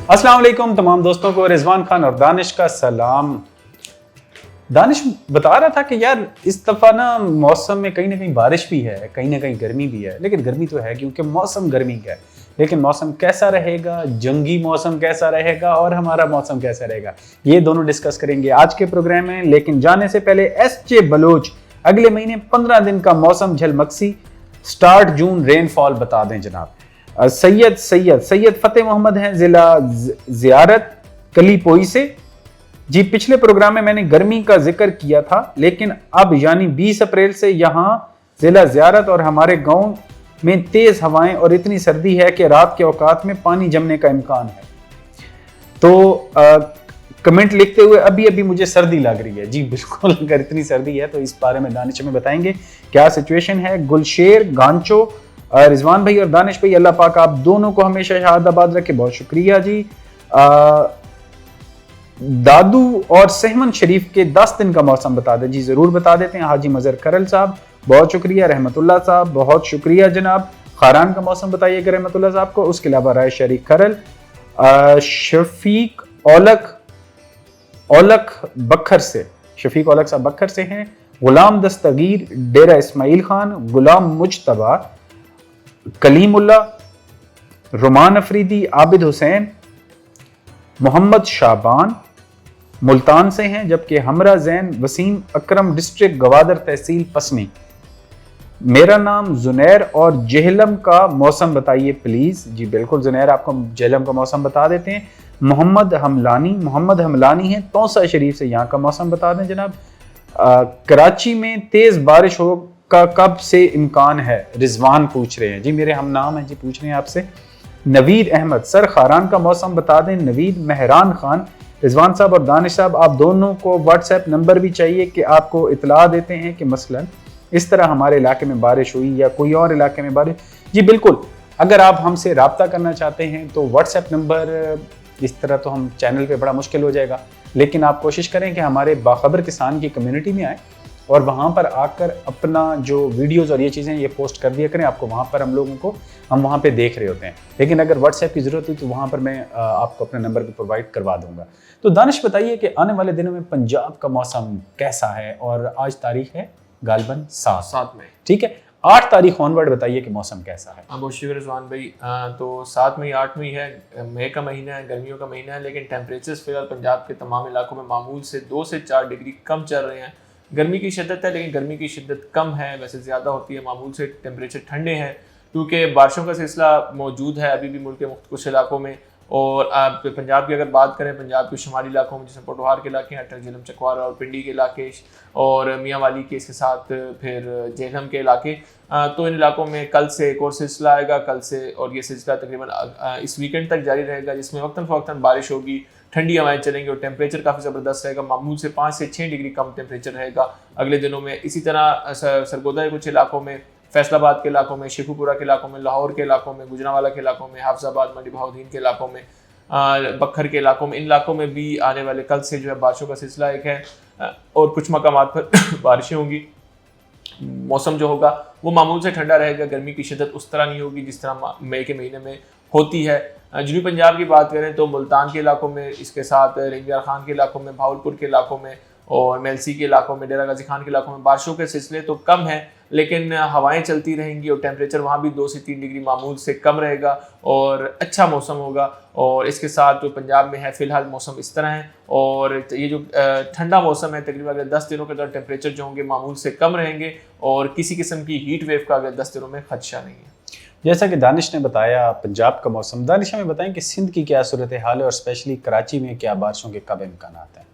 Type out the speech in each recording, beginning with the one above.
अस्सलाम वालेकुम तमाम दोस्तों को, रिजवान खान और दानिश का सलाम। दानिश बता रहा था कि यार इस दफ़ा ना मौसम में कहीं ना कहीं बारिश भी है, कहीं ना कहीं गर्मी भी है, लेकिन गर्मी तो है क्योंकि मौसम गर्मी का है, लेकिन मौसम कैसा रहेगा, जंगी मौसम कैसा रहेगा और हमारा मौसम कैसा रहेगा, ये दोनों डिस्कस करेंगे आज के प्रोग्राम में। लेकिन जाने से पहले एस.जे. बलोच अगले महीने 15 दिन का मौसम झलमक्सी, स्टार्ट जून रेनफॉल बता दें जनाब। सैयद फतेह मोहम्मद हैं जिला जियारत कलीपोई से। जी पिछले प्रोग्राम में मैंने गर्मी का जिक्र किया था, लेकिन अब यानी 20 अप्रैल से यहाँ जिला जियारत और हमारे गांव में तेज हवाएं और इतनी सर्दी है कि रात के औकात में पानी जमने का इम्कान है। तो कमेंट लिखते हुए अभी अभी मुझे सर्दी लग रही है। जी बिल्कुल, अगर इतनी सर्दी है तो इस बारे में दानिश में बताएंगे क्या सिचुएशन है। गुलशेर गांचो, रिजवान भाई और दानिश भाई, अल्लाह पाक आप दोनों को हमेशा शाहादाबाद रखे, बहुत शुक्रिया जी। दादू और सहमन शरीफ के 10 दिन का मौसम बता दें। जी जरूर बता देते हैं। हाजी मजहर खरल साहब बहुत शुक्रिया। रहमतुल्लाह साहब बहुत शुक्रिया जनाब। खारान का मौसम बताइएगा रहमतुल्लाह साहब को। उसके अलावा राय शरीफ खरल, शफीक औलख बखर से, शफीक औलख साहब बखर से हैं। गुलाम दस्तगीर डेरा इस्माइल खान, गुलाम मुजतबा, कलीमुल्ला, रोमान अफरीदी, आबिद हुसैन, मोहम्मद शाबान मुल्तान से हैं, जबकि हमरा जैन वसीम अकरम डिस्ट्रिक्ट गवादर तहसील पसनी। मेरा नाम जुनैर और जेहलम का मौसम बताइए प्लीज। जी बिल्कुल जुनैर, आपको जेहलम का मौसम बता देते हैं। मोहम्मद हमलानी है तौसा शरीफ से, यहाँ का मौसम बता दें जनाब। कराची में तेज बारिश हो का कब से इम्कान है, रिजवान पूछ रहे हैं। जी मेरे हम नाम है जी, पूछ रहे हैं आपसे। नवीद अहमद, सर खारान का मौसम बता दें। नवीद मेहरान खान, रिजवान साहब और दानिश साहब आप दोनों को व्हाट्सएप नंबर भी चाहिए कि आपको इतला देते हैं कि मसलन इस तरह हमारे इलाके में बारिश हुई या कोई और इलाके में बारिश। जी बिल्कुल, अगर आप हमसे रब्ता करना चाहते हैं तो व्हाट्सएप नंबर, इस तरह तो हम चैनल पे बड़ा मुश्किल हो जाएगा, लेकिन आप कोशिश करें कि हमारे बाखबर किसान की कम्युनिटी में आए और वहाँ पर आकर अपना जो वीडियोस और ये चीज़ें ये पोस्ट कर दिया करें। आपको वहाँ पर हम वहाँ पे देख रहे होते हैं, लेकिन अगर व्हाट्सएप की ज़रूरत हुई तो वहाँ पर मैं आपको अपना नंबर भी प्रोवाइड करवा दूँगा। तो दानिश बताइए कि आने वाले दिनों में पंजाब का मौसम कैसा है, और आज तारीख है गालिबन 7 में, ठीक है। 8 तारीख ऑनवर्ड बताइए कि मौसम कैसा है। बहुत शुक्र रिजवान भाई। तो 7 मई 8 मई है, मई का महीना है, गर्मियों का महीना है, लेकिन टेम्परेचर्स फिलहाल पंजाब के तमाम इलाकों में मामूल से 2 से 4 डिग्री कम चल रहे हैं। गर्मी की शिद्दत है, लेकिन गर्मी की शिद्दत कम है, वैसे ज़्यादा होती है। मामूल से टेम्परेचर ठंडे हैं क्योंकि बारिशों का सिलसिला मौजूद है अभी भी मुल्क के कुछ इलाकों में। और पंजाब की अगर बात करें, पंजाब के शुमाली इलाकों में जैसे पोटोहार के इलाके हैं, अटक झेलम चकवारा और पिंडी के इलाके और मियाँ वाली के इसके साथ फिर जेहलम के इलाके, तो इन इलाकों में कल से एक और सिलसिला आएगा कल से, और ये सिलसिला तकरीबन इस वीकेंड तक जारी रहेगा, जिसमें वक्तन फ़वक्तन बारिश होगी, ठंडी हवाएं चलेंगी और टेम्परेचर काफ़ी ज़बरदस्त रहेगा। मामूल से 5 से 6 डिग्री कम टेम्परेचर रहेगा अगले दिनों में। इसी तरह सरगोदा के कुछ इलाकों में, फैसलाबाद के इलाकों में, शेखुपुरा के इलाकों में, लाहौर के इलाकों में, गुजरांवाला के इलाकों में, हाफजाबाद, मंडी बहाउद्दीन के इलाकों में, बखर के इलाकों में, इन इलाकों में भी आने वाले कल से जो है बारिशों का सिलसिला एक है और कुछ मकामात पर बारिशें होंगी। मौसम जो होगा वो मामूल से ठंडा रहेगा, गर्मी की शिद्दत उस तरह नहीं होगी जिस तरह मई के महीने में होती है। जनूबी पंजाब की बात करें तो मुल्तान के इलाकों में, इसके साथ रेंजर खान के इलाकों में, भावलपुर के इलाकों में और मेलसी के इलाकों में, डेरा गाजी खान के इलाकों में बारिशों के सिलसिले तो कम है, लेकिन हवाएं चलती रहेंगी और टेम्परेचर वहाँ भी 2 से 3 डिग्री मामूल से कम रहेगा और अच्छा मौसम होगा। और इसके साथ जो पंजाब में है फ़िलहाल मौसम इस तरह है, और ये जो ठंडा मौसम है तकरीबन अगले 10 दिनों के अंदर टेम्परेचर जो होंगे मामूल से कम रहेंगे और किसी किस्म की हीट वेव का अगले 10 दिनों में खदशा नहीं है। जैसा कि दानिश ने बताया पंजाब का मौसम, दानिश हमें बताएं कि सिंध की क्या सूरत हाल है और स्पेशली कराची में क्या बारिशों के कब इम्कान हैं।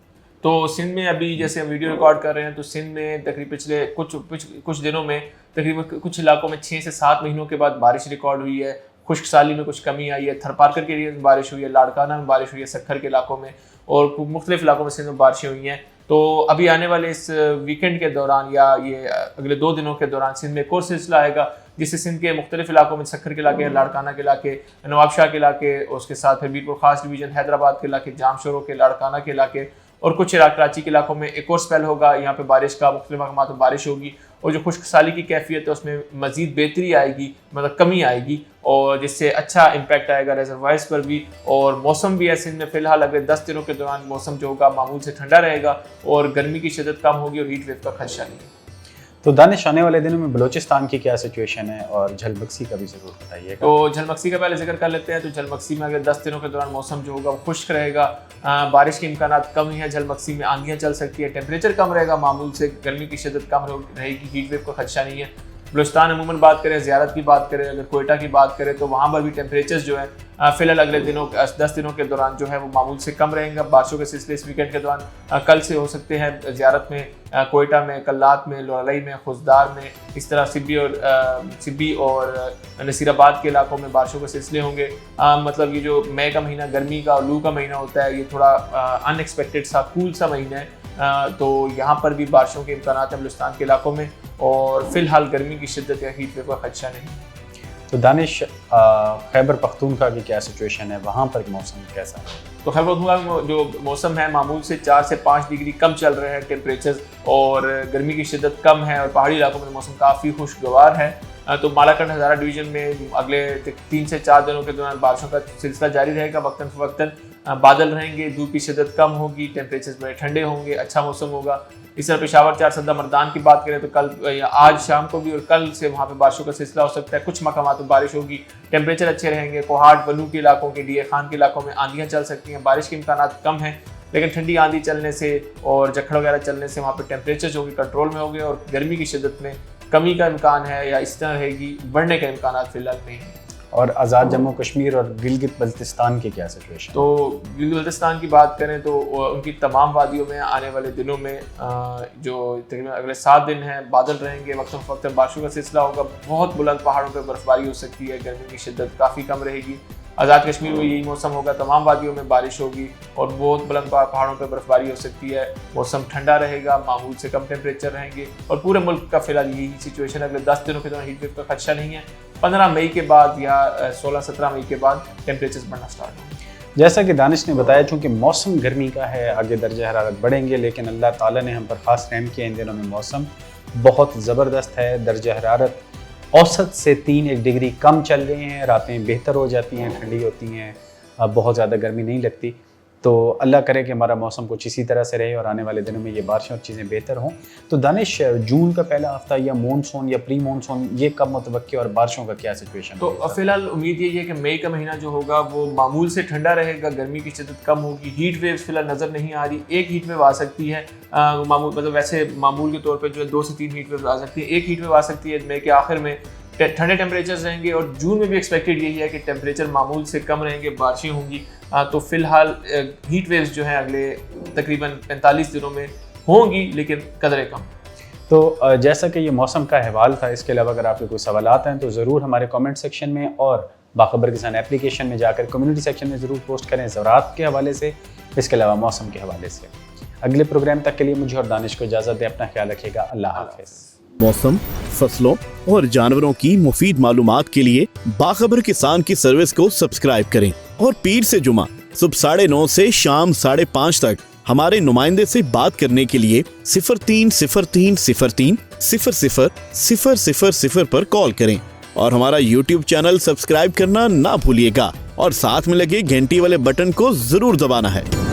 तो सिंध में अभी जैसे हम वीडियो रिकॉर्ड कर रहे हैं तो सिंध में तकरीबन पिछले कुछ दिनों में तकरीबन कुछ इलाकों में 6 से 7 महीनों के बाद बारिश रिकॉर्ड हुई है। खुश्क साली में कुछ कमी आई है, थरपारकर के एरिया में बारिश हुई है, लाड़काना में बारिश हुई है, सक्खर के इलाकों में और मुख्तलिफ इलाकों में सिंध में बारिशें हुई हैं। तो अभी आने वाले इस वीकेंड के दौरान या ये अगले 2 दिनों के दौरान सिंध में एक और सिलसिला आएगा जिससे सिंध के मुख्तलिफ इलाकों में, सक्खर के इलाके, लाड़काना के इलाके, नवाबशाह के इलाके, उसके साथ फिर बीरपुर खास डिवीजन, हैदराबाद के इलाके, जामशोरों के, लाड़काना के इलाके और कुछ कराची के इलाकों में एक और स्पेल होगा। यहाँ पे बारिश का मुख्तलिफ मकामात में बारिश होगी और जो खुश्क साली की कैफियत है उसमें मज़ीद बेहतरी आएगी, मतलब कमी आएगी, और जिससे अच्छा इम्पैक्ट आएगा रिजर्वायर्स पर भी। और मौसम भी ऐसे में फ़िलहाल अगले 10 दिनों के दौरान मौसम जो होगा मामूल से ठंडा रहेगा और गर्मी की शिद्दत कम होगी और हीट वेव का खदशा नहीं है। तो दानिश, आने वाले दिनों में बलूचिस्तान की क्या सिचुएशन है और झलमक्सी का भी ज़रूर बताइएगा। तो झलमक्सी का पहले जिक्र कर लेते हैं। तो झलमक्सी में अगले 10 दिनों के दौरान मौसम जो होगा वो खुश्क रहेगा, बारिश के इम्कानात कम ही है, झलमक्सी में आंधियाँ चल सकती है, टेम्परेचर कम रहेगा मामूल से, गर्मी की शिद्दत कम रहेगी, हीट वेव का खदशा नहीं है। बलूचिस्तान अमूमन बात करें, ज़ियारत की बात करें, अगर कोयटा की बात करें तो वहाँ पर भी टेम्परेचर्स जो है फ़िलहाल अगले 10 दिनों के दौरान जो है वो मामूल से कम रहेंगे। बारिशों के सिलसिले इस वीकेंड के दौरान कल से हो सकते हैं ज़ियारत में, कोयटा में, कल्लात में, लोलाई में, खुजदार में, इस तरह सिब्बी और नसीराबाद के इलाकों में बारिशों के सिलसिले होंगे। मतलब ये जो मई का महीना गर्मी का और लू का महीना होता है, ये थोड़ा अनएक्सपेक्टेड सा कूल सा महीना है, तो यहाँ पर भी बारिशों के इम्कानात हैं बलूचिस्तान के इलाकों में, और फिलहाल गर्मी की शिद्दत या हीट वेव का खदशा नहीं। तो दानिश, खैबर पख्तूनख्वा की क्या सिचुएशन है, वहाँ पर मौसम कैसा है? तो खैबर पख्तूनख्वा जो मौसम है मामूल से 4 से 5 डिग्री कम चल रहे हैं टेम्परेचर, और गर्मी की शिद्दत कम है, और पहाड़ी इलाकों में मौसम काफ़ी खुशगवार है। तो मालाकंड हज़ारा डिवीज़न में अगले 3 से 4 दिनों के दौरान बारिशों का सिलसिला जारी रहेगा। वक्तन फ़वक्तन बादल रहेंगे, धूप की शिद्दत कम होगी, टेम्परेचर बड़े ठंडे होंगे, अच्छा मौसम होगा। इस तरह पेशावर, चार सद्दा, मर्दान की बात करें तो कल आज शाम को भी और कल से वहाँ पे बारिशों का सिलसिला हो सकता है, कुछ मकामात पर बारिश होगी, टेम्परेचर अच्छे रहेंगे। कोहाट, बलू के इलाकों के, डीए खान के इलाकों में आंधियाँ चल सकती हैं, बारिश के इम्कानात कम हैं, लेकिन ठंडी आंधी चलने से और जखड़ वगैरह चलने से वहाँ पर टेम्परेचर जो होगी कंट्रोल में होंगे, और गर्मी की शिद्दत में कमी का इम्कान है या इस तरह रहेगी, बढ़ने का इम्कान फिलहाल नहीं है। और आज़ाद जम्मू कश्मीर और गिलगित बल्तिस्तान की क्या सिचुएशन? तो गिलगित बल्तिस्तान की बात करें तो उनकी तमाम वादियों में आने वाले दिनों में जो तकरीबन अगले 7 दिन हैं बादल रहेंगे, वक्तन फ़वक्तन बारिशों का सिलसिला होगा, बहुत बुलंद पहाड़ों पर बर्फबारी हो सकती है, गर्मी की शिद्दत काफ़ी कम रहेगी। आज़ाद कश्मीर में यही मौसम होगा, तमाम वादियों में बारिश होगी और बहुत बुलंद पहाड़ों पर बर्फबारी हो सकती है, मौसम ठंडा रहेगा, मामूल से कम टेम्परेचर रहेंगे, और पूरे मुल्क का फिलहाल यही सिचुएशन है। अगले 10 दिनों के दौरान हीट वेव का खदशा नहीं है। 15 मई के बाद या 16-17 मई के बाद टेम्परेचर बढ़ना स्टार्ट होंगे। जैसा कि दानिश ने बताया, चूँकि मौसम गर्मी का है, आगे दर्जा हरारत बढ़ेंगे, लेकिन अल्लाह ताला ने हम पर ख़ास रहम किया। इन दिनों में मौसम बहुत ज़बरदस्त है, दर्जा हरारत औसत से 3-1 डिग्री कम चल रहे हैं, रातें बेहतर हो जाती हैं, ठंडी होती हैं, बहुत ज़्यादा गर्मी नहीं लगती। तो अल्लाह करे कि हमारा मौसम कुछ इसी तरह से रहे और आने वाले दिनों में ये बारिशें और चीज़ें बेहतर हों। तो दानिश, जून का पहला हफ्ता या मॉनसून या प्री मॉनसून, ये कब मुतवक्की और बारिशों का क्या सिचुएशन? तो फिलहाल उम्मीद यही है कि मई का महीना जो होगा वो मामूल से ठंडा रहेगा, गर्मी की शिद्दत कम होगी, हीट वेव्स फिलहाल नज़र नहीं आ रही। एक हीट वेव आ सकती है मामूल, मतलब वैसे मामूल के तौर पर जो है 2 से 3 हीट वेव आ सकती है। एक हीट वेव आ सकती है मई के आखिर में, ठंडे टेम्परेचर्स रहेंगे, और जून में भी एक्सपेक्टेड यही है कि टेम्परेचर मामूल से कम रहेंगे, बारिशें होंगी। तो फिलहाल हीट वेव्स जो हैं अगले तकरीबन 45 दिनों में होंगी, लेकिन कदरे कम। तो जैसा कि ये मौसम का अहवाल था, इसके अलावा अगर आपके कोई सवालात हैं तो ज़रूर हमारे कमेंट सेक्शन में और बाखबर किसान एप्लीकेशन में जाकर कम्युनिटी सेक्शन में ज़रूर पोस्ट करें, ज़राअत के हवाले से, इसके अलावा मौसम के हवाले से। अगले प्रोग्राम तक के लिए मुझे और दानिश को इजाज़त दें। अपना ख्याल रखिएगा। अल्लाह हाफ़िज़। मौसम, फसलों और जानवरों की मुफीद मालूमात के लिए बाखबर किसान की सर्विस को सब्सक्राइब करें और पीर से जुमा सुबह 9:30 से शाम 5:30 तक हमारे नुमाइंदे से बात करने के लिए 0303030000 पर कॉल करें और हमारा YouTube चैनल सब्सक्राइब करना ना भूलिएगा और साथ में लगे घंटी वाले बटन को जरूर दबाना है।